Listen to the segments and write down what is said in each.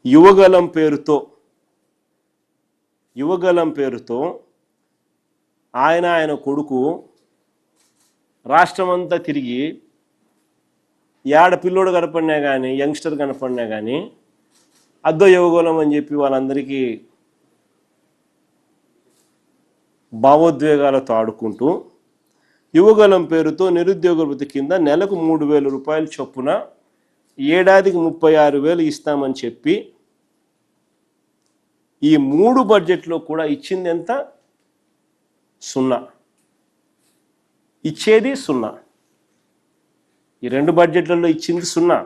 యువగలం పేరుతో ఆయన కొడుకు రాష్ట్రమంతా తిరిగి ఏడ పిల్లోడు కనపడినా కానీ యంగ్స్టర్ కనపడినా కానీ అద్దో యువగలం అని చెప్పి వాళ్ళందరికీ భావోద్వేగాలతో ఆడుకుంటూ యువగలం పేరుతో నిరుద్యోగ వృత్తి కింద నెలకు 3,000 రూపాయలు చొప్పున ఏడాదికి 36,000 ఇస్తామని చెప్పి ఈ 3 బడ్జెట్లో కూడా ఇచ్చింది ఎంత? 0. ఇచ్చేది 0. ఈ 2 బడ్జెట్లలో ఇచ్చింది 0.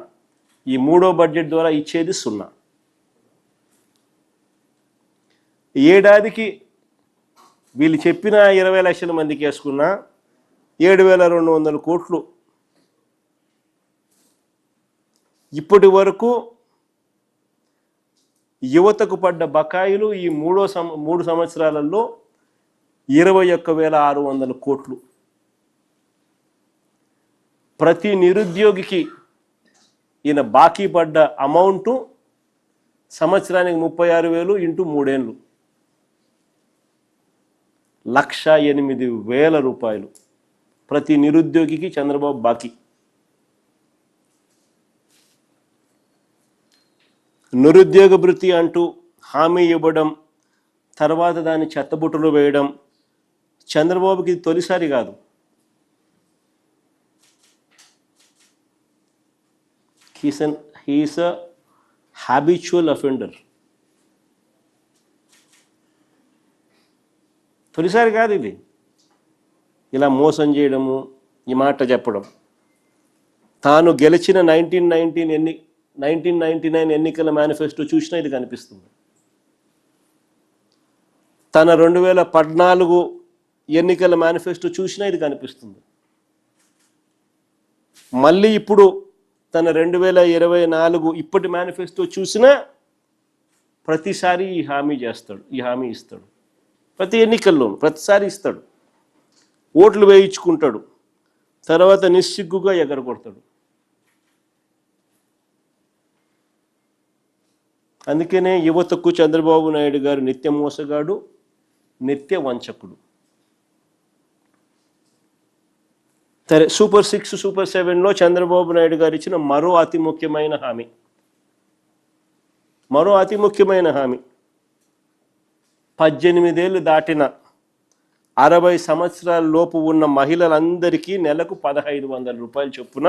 ఈ 3వ బడ్జెట్ ద్వారా ఇచ్చేది 0. ఏడాదికి వీళ్ళు చెప్పిన 20 లక్షల మందికి వేసుకున్న 7,200 కోట్లు ఇప్పటి వరకు యువతకు పడ్డ బకాయిలు ఈ 3 సంవత్సరాలలో 21,600 కోట్లు. ప్రతి నిరుద్యోగికి ఈయన బాకీ పడ్డ అమౌంటు సంవత్సరానికి 36,000 ఇంటూ 3 ఏళ్ళు 1,08,000 రూపాయలు ప్రతి నిరుద్యోగికి చంద్రబాబు బాకీ. నిరుద్యోగ భృతి అంటూ హామీ ఇవ్వడం, తర్వాత దాన్ని చెత్తబుట్టలో వేయడం చంద్రబాబుకి తొలిసారి కాదు. హీఈస్ అ హ్యాబిచువల్ అఫెండర్. తొలిసారి కాదు ఇది. ఇలా మోసం చేయడము, ఈ మాట చెప్పడం. తాను గెలిచిన 1999 ఎన్నికల మేనిఫెస్టో చూసినా ఇది కనిపిస్తుంది. తన 2014 ఎన్నికల మేనిఫెస్టో చూసినా ఇది కనిపిస్తుంది. మళ్ళీ ఇప్పుడు తన 2024 ఇప్పటి మేనిఫెస్టో చూసినా ప్రతిసారి ఈ హామీ ఇస్తాడు. ప్రతి ఎన్నికల్లోనూ ప్రతిసారి ఇస్తాడు. ఓట్లు వేయించుకుంటాడు, తర్వాత నిస్సిగ్గుగా ఎగరగొడతాడు. అందుకనే యువతకు చంద్రబాబు నాయుడు గారు నిత్య మోసగాడు, నిత్య వంచకుడు. సరే, సూపర్ 6, సూపర్ 7లో చంద్రబాబు నాయుడు గారు ఇచ్చిన మరో అతి ముఖ్యమైన హామీ 18 ఏళ్ళు దాటిన 60 సంవత్సరాల లోపు ఉన్న మహిళలందరికీ నెలకు 1,500 రూపాయలు చొప్పున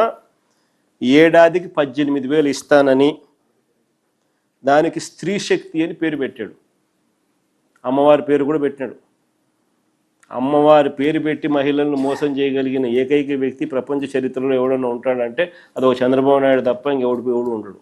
ఏడాదికి 18,000 ఇస్తానని, దానికి స్త్రీ శక్తి అని పేరు పెట్టాడు. అమ్మవారి పేరు కూడా పెట్టినాడు. అమ్మవారి పేరు పెట్టి మహిళలను మోసం చేయగలిగిన ఏకైక వ్యక్తి ప్రపంచ చరిత్రలో ఎవడన్నా ఉంటాడంటే అదొక చంద్రబాబు నాయుడు తప్ప ఇంకెవడు ఉండడు.